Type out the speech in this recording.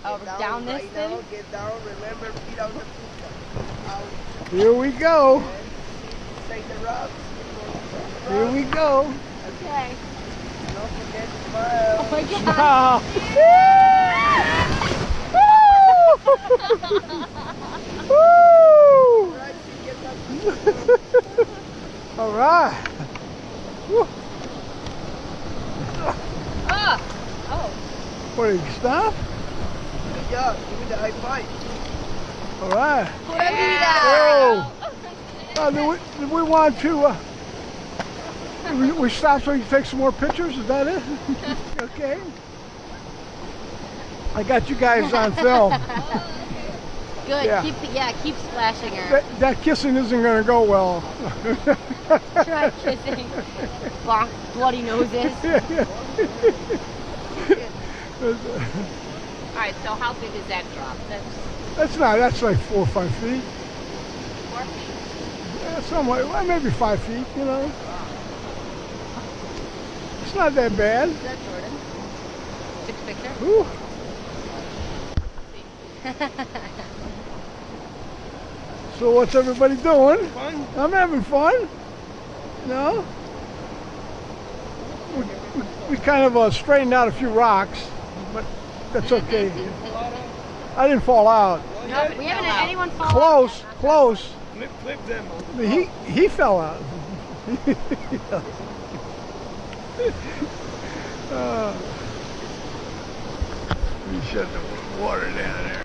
down this right thing? now, get down, remember, feet on the puka. Out. Here we go. And take the rocks. Here we go. Okay. Don't forget to smile. Oh my God. Smile. Woo! Right, you get that. All right. Woo. Oh. What, did you stop? Good job. Give me the high five. All right. Pura vida. Did we want to, we stop so you can take some more pictures? Is that it? Okay. I got you guys on film. Good. Yeah. Keep splashing her. That kissing isn't going to go well. Try kissing. Bonk, bloody noses. Alright, so how big is that drop? That's like 4 or 5 feet. 4 feet. Yeah, somewhat, well, maybe 5 feet, you know. It's not that bad. Is that Jordan? Took a picture? Ooh. So what's everybody doing? Fun. I'm having fun. No? We kind of straightened out a few rocks, but that's okay. I didn't fall out. No, we haven't had anyone fall Close, out. close. Flip them. He fell out. We shut the water down there.